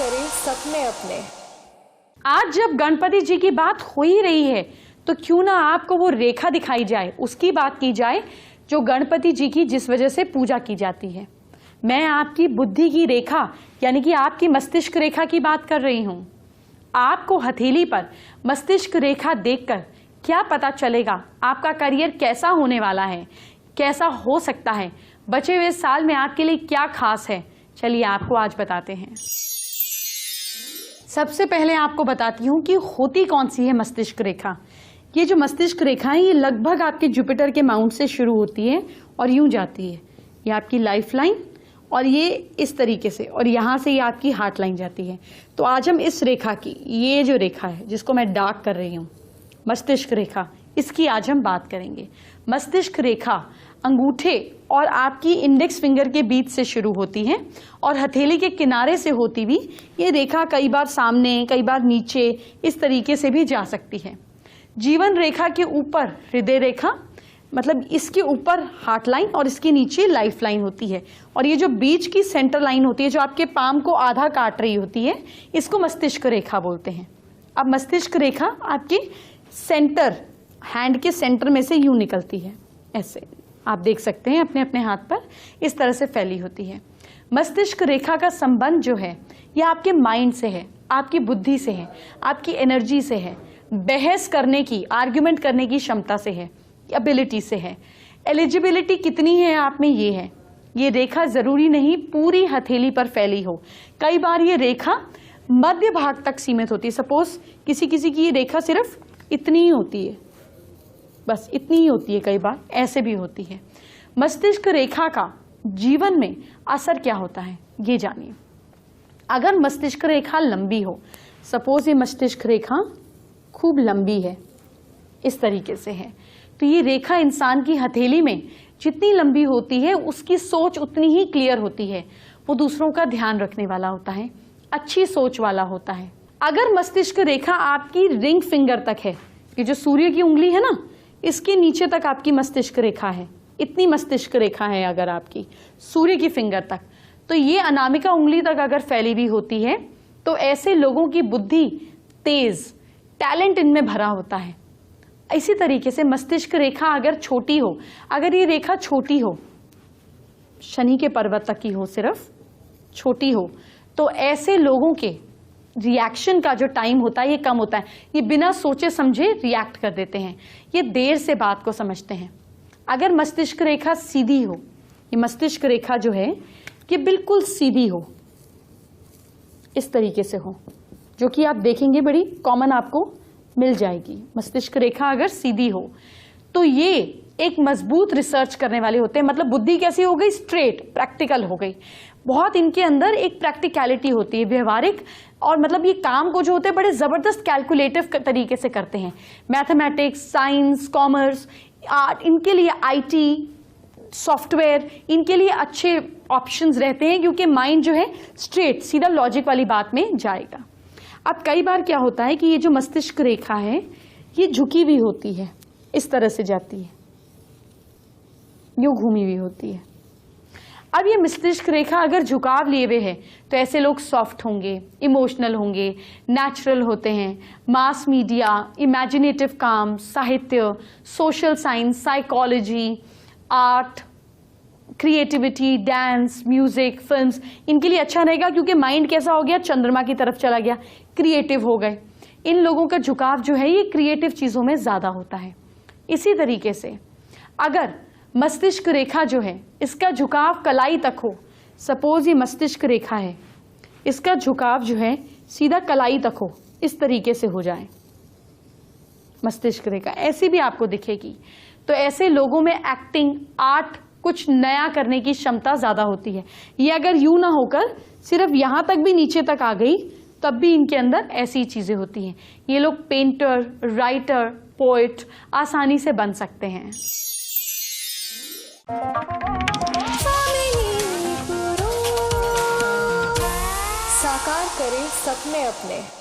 करें सपने अपने। आज जब गणपति जी की बात हो ही रही है तो क्यों ना आपको वो रेखा दिखाई जाए, उसकी बात की जाए जो गणपति जी की जिस वजह से पूजा की जाती है। मैं आपकी बुद्धि की रेखा यानी कि आपकी मस्तिष्क रेखा की बात कर रही हूं। आपको हथेली पर मस्तिष्क रेखा देखकर क्या पता चलेगा आपका करियर कैसा होने वाला है, कैसा हो सकता है, बचे हुए साल में आपके लिए क्या खास है। चलिए आपको आज बताते हैं। सबसे पहले आपको बताती हूँ कि होती कौन सी है मस्तिष्क रेखा। ये जो मस्तिष्क रेखा है ये लगभग आपके जुपिटर के माउंट से शुरू होती है और यूं जाती है। ये आपकी लाइफ लाइन और ये इस तरीके से, और यहाँ से ये आपकी हार्ट लाइन जाती है। तो आज हम इस रेखा की, ये जो रेखा है जिसको मैं डार्क कर रही हूँ, मस्तिष्क रेखा, इसकी आज हम बात करेंगे। मस्तिष्क रेखा अंगूठे और आपकी इंडेक्स फिंगर के बीच से शुरू होती है और हथेली के किनारे से होती हुई ये रेखा कई बार सामने, कई बार नीचे, इस तरीके से भी जा सकती है। जीवन रेखा के ऊपर हृदय रेखा, मतलब इसके ऊपर हार्ट लाइन और इसके नीचे लाइफ लाइन होती है, और ये जो बीच की सेंटर लाइन होती है जो आपके पाम को आधा काट रही होती है, इसको मस्तिष्क रेखा बोलते हैं। अब मस्तिष्क रेखा आपके सेंटर, हैंड के सेंटर में से यूं निकलती है, ऐसे आप देख सकते हैं अपने अपने हाथ पर, इस तरह से फैली होती है। मस्तिष्क रेखा का संबंध जो है यह आपके माइंड से है, आपकी बुद्धि से है, आपकी एनर्जी से है, बहस करने की, आर्ग्यूमेंट करने की क्षमता से है, एबिलिटी से है। एलिजिबिलिटी कितनी है आप में ये है। ये रेखा जरूरी नहीं पूरी हथेली पर फैली हो, कई बार ये रेखा मध्य भाग तक सीमित होती है। सपोज किसी किसी की ये रेखा सिर्फ इतनी ही होती है, बस इतनी ही होती है, कई बार ऐसे भी होती है। मस्तिष्क रेखा का जीवन में असर क्या होता है ये जानिए। अगर मस्तिष्क रेखा लंबी हो, सपोज ये मस्तिष्क रेखा खूब लंबी है, इस तरीके से है, तो ये रेखा इंसान की हथेली में जितनी लंबी होती है उसकी सोच उतनी ही क्लियर होती है। वो दूसरों का ध्यान रखने वाला होता है, अच्छी सोच वाला होता है। अगर मस्तिष्क रेखा आपकी रिंग फिंगर तक है, ये जो सूर्य की उंगली है ना, इसके नीचे तक आपकी मस्तिष्क रेखा है, इतनी मस्तिष्क रेखा है अगर आपकी सूर्य की फिंगर तक, तो ये अनामिका उंगली तक अगर फैली हुई होती है तो ऐसे लोगों की बुद्धि तेज, टैलेंट इनमें भरा होता है। इसी तरीके से मस्तिष्क रेखा अगर छोटी हो, अगर ये रेखा छोटी हो, शनि के पर्वत तक की हो, सिर्फ छोटी हो, तो ऐसे लोगों के रिएक्शन का जो टाइम होता है ये कम होता है। ये बिना सोचे समझे रिएक्ट कर देते हैं, ये देर से बात को समझते हैं। अगर मस्तिष्क रेखा सीधी हो, ये मस्तिष्क रेखा जो है ये बिल्कुल सीधी हो, इस तरीके से हो, जो कि आप देखेंगे बड़ी कॉमन आपको मिल जाएगी। मस्तिष्क रेखा अगर सीधी हो तो ये एक मजबूत रिसर्च करने वाले होते हैं। मतलब बुद्धि कैसी हो गई, स्ट्रेट, प्रैक्टिकल हो गई। बहुत इनके अंदर एक प्रैक्टिकलिटी होती है, व्यवहारिक, और मतलब ये काम को जो होते हैं बड़े जबरदस्त कैलकुलेटिव तरीके से करते हैं। मैथमेटिक्स, साइंस, कॉमर्स, आर्ट, इनके लिए आईटी, सॉफ्टवेयर, इनके लिए अच्छे ऑप्शंस रहते हैं क्योंकि माइंड जो है स्ट्रेट, सीधा लॉजिक वाली बात में जाएगा। अब कई बार क्या होता है कि ये जो मस्तिष्क रेखा है ये झुकी हुई होती है, इस तरह से जाती है, यूं घूमी हुई होती है। अब ये मस्तिष्क रेखा अगर झुकाव लिए हुए है तो ऐसे लोग सॉफ्ट होंगे, इमोशनल होंगे, नेचुरल होते हैं। मास मीडिया, इमेजिनेटिव काम, साहित्य, social science, psychology, art, creativity, dance, music, films, इनके लिए अच्छा रहेगा क्योंकि माइंड कैसा हो गया, चंद्रमा की तरफ चला गया, क्रिएटिव हो गए। इन लोगों का झुकाव जो है ये क्रिएटिव चीजों में ज्यादा होता है। इसी तरीके से अगर मस्तिष्क रेखा जो है इसका झुकाव कलाई तक हो, सपोज ये मस्तिष्क रेखा है, इसका झुकाव जो है सीधा कलाई तक हो, इस तरीके से हो जाए मस्तिष्क रेखा, ऐसी भी आपको दिखेगी, तो ऐसे लोगों में एक्टिंग, आर्ट, कुछ नया करने की क्षमता ज्यादा होती है। ये अगर यूं ना होकर सिर्फ यहां तक भी नीचे तक आ गई तब भी इनके अंदर ऐसी चीजें होती हैं। ये लोग पेंटर, राइटर, पोएट आसानी से बन सकते हैं। साकार करें सपने अपने।